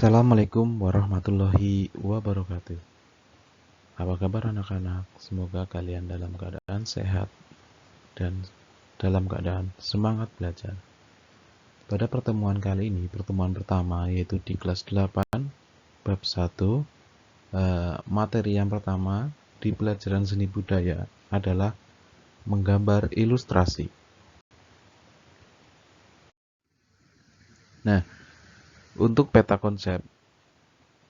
Assalamualaikum warahmatullahi wabarakatuh. Apa kabar anak-anak? Semoga kalian dalam keadaan sehat dan dalam keadaan semangat belajar. Pada pertemuan kali ini, pertemuan pertama yaitu di kelas 8 bab 1, materi yang pertama di pelajaran seni budaya adalah menggambar ilustrasi. Nah, untuk peta konsep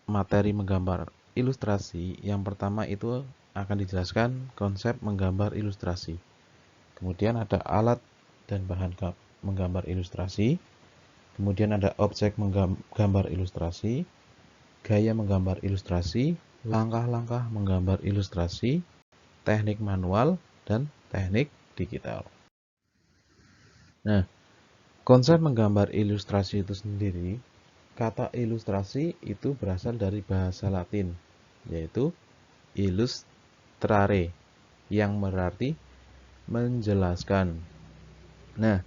materi menggambar ilustrasi, yang pertama itu akan dijelaskan konsep menggambar ilustrasi. Kemudian ada alat dan bahan menggambar ilustrasi. Kemudian ada objek menggambar ilustrasi, gaya menggambar ilustrasi, langkah-langkah menggambar ilustrasi, teknik manual, dan teknik digital. Nah, konsep menggambar ilustrasi itu sendiri, kata ilustrasi itu berasal dari bahasa Latin, yaitu illustrare, yang berarti menjelaskan. Nah,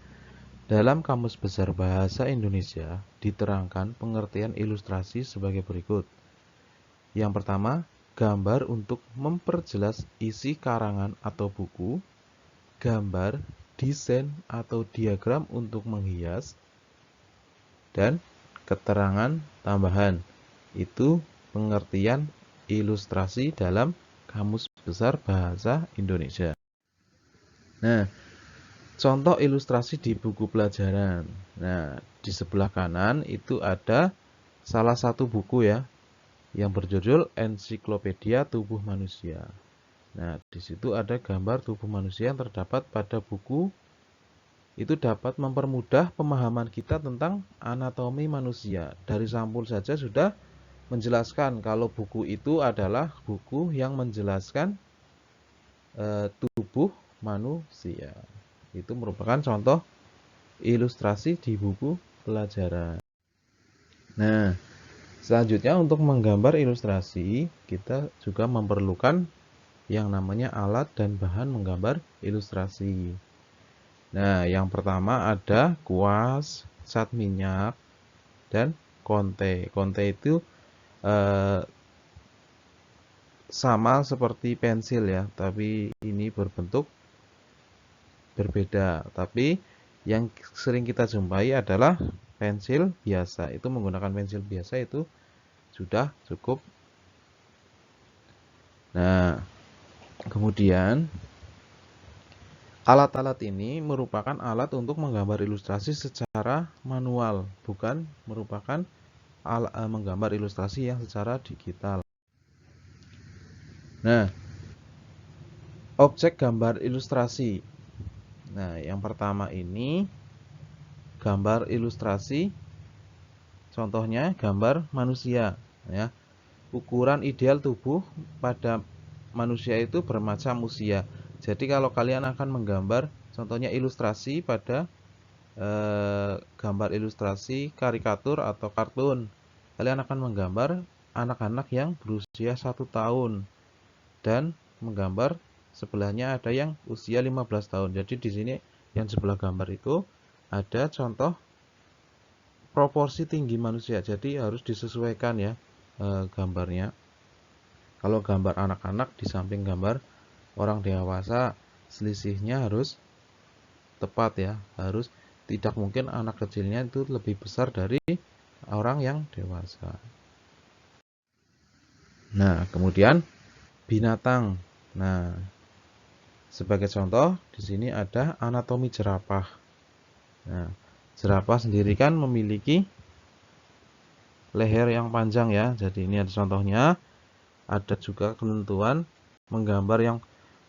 dalam Kamus Besar Bahasa Indonesia diterangkan pengertian ilustrasi sebagai berikut. Yang pertama, gambar untuk memperjelas isi karangan atau buku, gambar, desain atau diagram untuk menghias, dan keterangan tambahan. Itu pengertian ilustrasi dalam Kamus Besar Bahasa Indonesia. Nah, contoh ilustrasi di buku pelajaran. Nah, di sebelah kanan itu ada salah satu buku ya, yang berjudul Ensiklopedia Tubuh Manusia. Nah, di situ ada gambar tubuh manusia yang terdapat pada buku. Itu dapat mempermudah pemahaman kita tentang anatomi manusia. Dari sampul saja sudah menjelaskan kalau buku itu adalah buku yang menjelaskan tubuh manusia. Itu merupakan contoh ilustrasi di buku pelajaran. Nah, selanjutnya untuk menggambar ilustrasi, kita juga memerlukan yang namanya alat dan bahan menggambar ilustrasi. Nah, yang pertama ada kuas, cat minyak, dan konte. Konte itu sama seperti pensil ya, tapi ini berbentuk berbeda. Tapi yang sering kita jumpai adalah pensil biasa. Itu menggunakan pensil biasa itu sudah cukup. Nah, kemudian alat-alat ini merupakan alat untuk menggambar ilustrasi secara manual, bukan merupakan menggambar ilustrasi yang secara digital. Nah, objek gambar ilustrasi. Nah, yang pertama ini gambar ilustrasi, contohnya gambar manusia ya. Ukuran ideal tubuh pada manusia itu bermacam usia. Jadi kalau kalian akan menggambar contohnya ilustrasi pada gambar ilustrasi karikatur atau kartun, kalian akan menggambar anak-anak yang berusia 1 tahun dan menggambar sebelahnya ada yang usia 15 tahun. Jadi di sini yang sebelah gambar itu ada contoh proporsi tinggi manusia. Jadi harus disesuaikan ya gambarnya. Kalau gambar anak-anak di samping gambar orang dewasa, selisihnya harus tepat ya. Harus tidak mungkin anak kecilnya itu lebih besar dari orang yang dewasa. Nah, kemudian binatang. Nah, sebagai contoh di sini ada anatomi jerapah. Nah, jerapah sendiri kan memiliki leher yang panjang ya. Jadi ini ada contohnya. Ada juga ketentuan menggambar yang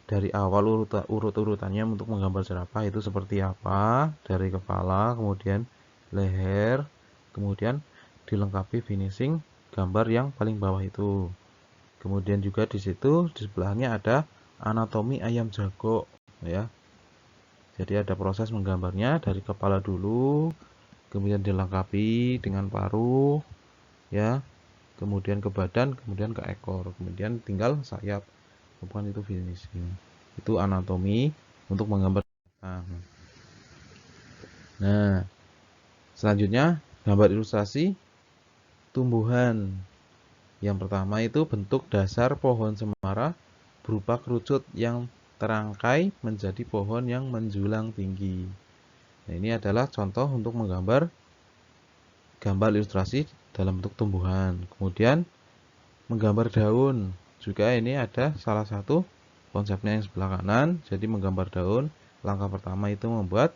dari awal urut-urutannya untuk menggambar jerapah itu seperti apa, dari kepala, kemudian leher, kemudian dilengkapi finishing gambar yang paling bawah itu. Kemudian juga di situ di sebelahnya ada anatomi ayam jago ya. Jadi ada proses menggambarnya dari kepala dulu, kemudian dilengkapi dengan paruh ya, kemudian ke badan, kemudian ke ekor, kemudian tinggal sayap. Bukan itu finishing. Itu anatomi untuk menggambar. Nah, selanjutnya gambar ilustrasi tumbuhan. Yang pertama itu bentuk dasar pohon cemara berupa kerucut yang terangkai menjadi pohon yang menjulang tinggi. Nah, ini adalah contoh untuk menggambar gambar ilustrasi dalam bentuk tumbuhan. Kemudian menggambar daun. Juga ini ada salah satu konsepnya yang sebelah kanan. Jadi menggambar daun, langkah pertama itu membuat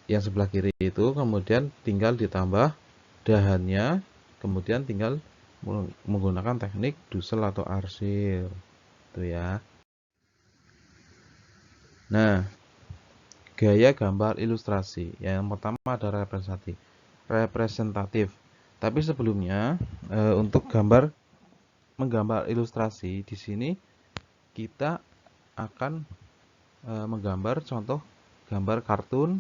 yang sebelah kiri itu, kemudian tinggal ditambah dahannya, kemudian tinggal menggunakan teknik dusel atau arsir. Itu ya. Nah, gaya gambar ilustrasi. Yang pertama ada representatif. Tapi sebelumnya untuk menggambar ilustrasi di sini kita akan menggambar contoh gambar kartun,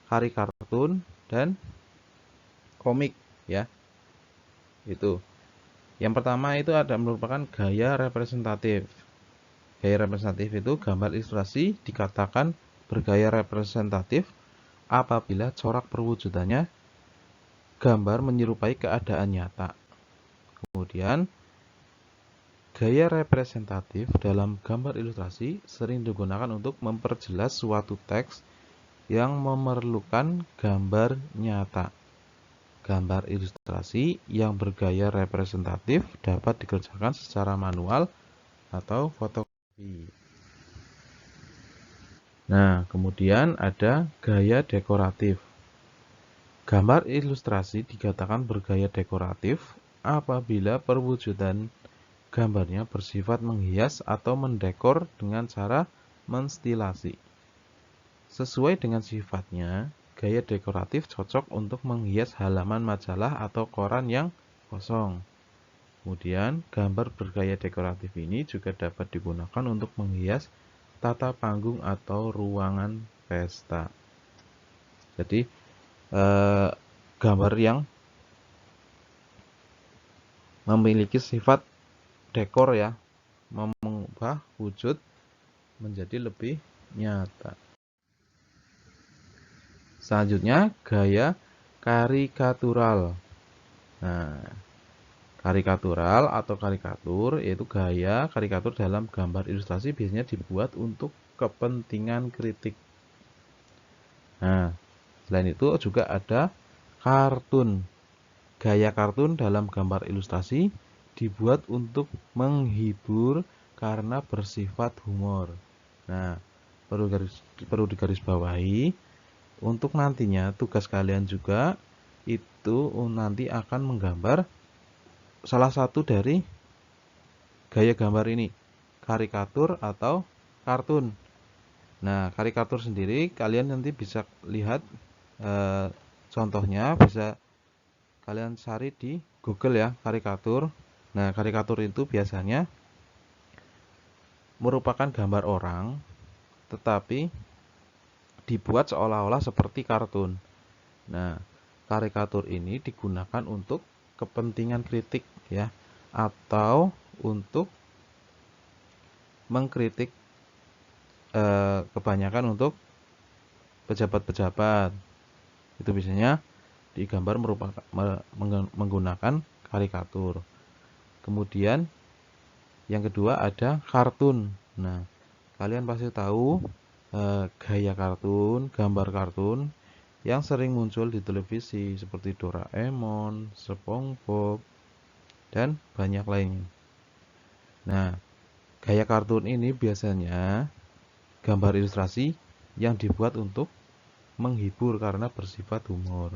karikatun dan komik ya. Itu. Yang pertama itu ada merupakan gaya representatif. Gaya representatif itu gambar ilustrasi dikatakan bergaya representatif apabila corak perwujudannya gambar menyerupai keadaan nyata. Kemudian, gaya representatif dalam gambar ilustrasi sering digunakan untuk memperjelas suatu teks yang memerlukan gambar nyata. Gambar ilustrasi yang bergaya representatif dapat dikerjakan secara manual atau fotokopi. Nah, kemudian ada gaya dekoratif. Gambar ilustrasi dikatakan bergaya dekoratif apabila perwujudan gambarnya bersifat menghias atau mendekor dengan cara menstilasi. Sesuai dengan sifatnya, gaya dekoratif cocok untuk menghias halaman majalah atau koran yang kosong. Kemudian, gambar bergaya dekoratif ini juga dapat digunakan untuk menghias tata panggung atau ruangan pesta. Jadi, gambar yang memiliki sifat dekor ya, mengubah wujud menjadi lebih nyata. Selanjutnya, gaya karikatural. Nah, karikatural atau karikatur yaitu gaya karikatur dalam gambar ilustrasi biasanya dibuat untuk kepentingan kritik. Nah, selain itu juga ada kartun. Gaya kartun dalam gambar ilustrasi dibuat untuk menghibur karena bersifat humor. Nah, perlu digarisbawahi untuk nantinya tugas kalian juga itu nanti akan menggambar salah satu dari gaya gambar ini, karikatur atau kartun. Nah, karikatur sendiri kalian nanti bisa lihat contohnya, bisa kalian cari di Google ya, karikatur. Nah, karikatur itu biasanya merupakan gambar orang tetapi dibuat seolah-olah seperti kartun. Nah, karikatur ini digunakan untuk kepentingan kritik ya, atau untuk mengkritik kebanyakan untuk pejabat-pejabat. Itu biasanya digambar menggunakan karikatur. Kemudian yang kedua ada kartun. Nah, kalian pasti tahu gaya kartun, gambar kartun yang sering muncul di televisi seperti Doraemon, SpongeBob, dan banyak lain. Nah, gaya kartun ini biasanya gambar ilustrasi yang dibuat untuk menghibur karena bersifat humor.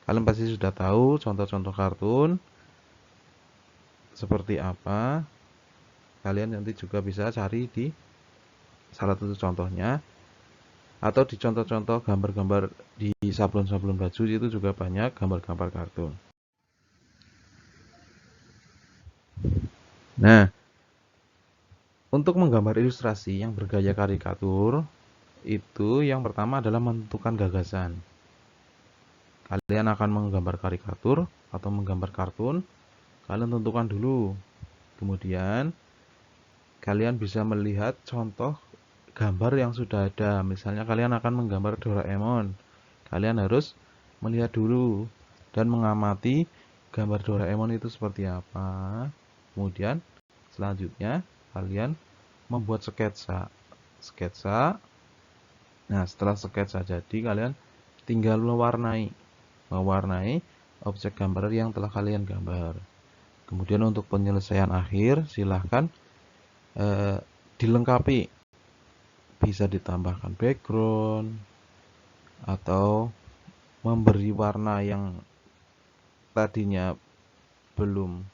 Kalian pasti sudah tahu contoh-contoh kartun seperti apa. Kalian nanti juga bisa cari di salah satu contohnya, atau di contoh-contoh gambar-gambar di sablon-sablon baju itu juga banyak gambar-gambar kartun. Nah, untuk menggambar ilustrasi yang bergaya karikatur, itu yang pertama adalah menentukan gagasan. Kalian akan menggambar karikatur atau menggambar kartun, kalian tentukan dulu. Kemudian, kalian bisa melihat contoh gambar yang sudah ada. Misalnya kalian akan menggambar Doraemon. Kalian harus melihat dulu dan mengamati gambar Doraemon itu seperti apa. Kemudian selanjutnya kalian membuat sketsa. Nah, setelah sketsa jadi, kalian tinggal mewarnai objek gambar yang telah kalian gambar. Kemudian untuk penyelesaian akhir, silahkan dilengkapi, bisa ditambahkan background atau memberi warna yang tadinya belum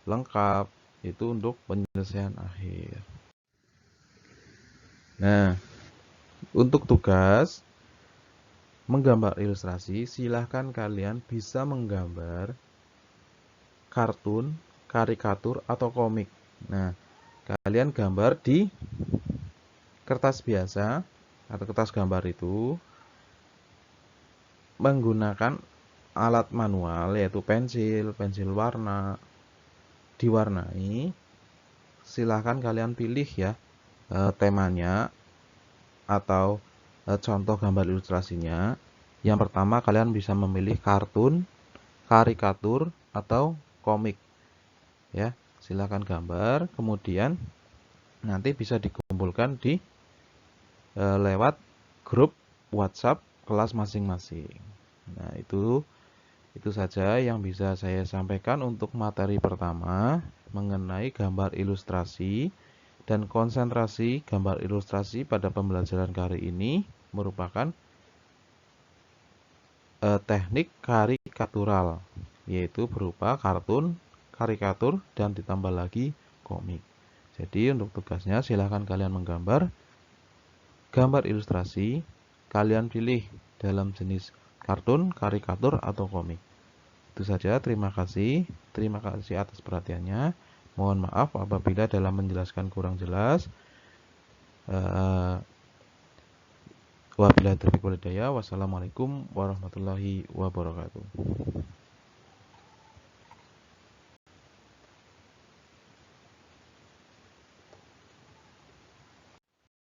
lengkap, itu untuk penyelesaian akhir. Nah, untuk tugas menggambar ilustrasi, silahkan kalian bisa menggambar kartun, karikatur, atau komik. Nah, kalian gambar di kertas biasa atau kertas gambar itu menggunakan alat manual, yaitu pensil warna, diwarnai. Silahkan kalian pilih ya temanya atau contoh gambar ilustrasinya. Yang pertama, kalian bisa memilih kartun, karikatur, atau komik. Ya, silahkan gambar, kemudian nanti bisa dikumpulkan di lewat grup WhatsApp kelas masing-masing. Nah, itu saja yang bisa saya sampaikan untuk materi pertama mengenai gambar ilustrasi, dan konsentrasi gambar ilustrasi pada pembelajaran kali ini merupakan teknik karikatural, yaitu berupa kartun, karikatur, dan ditambah lagi komik. Jadi untuk tugasnya silahkan kalian menggambar gambar ilustrasi, kalian pilih dalam jenis kartun, karikatur, atau komik. Itu saja, terima kasih atas perhatiannya. Mohon maaf apabila dalam menjelaskan kurang jelas. Wabillahi taufiq wal hidayah. Wassalamualaikum warahmatullahi wabarakatuh.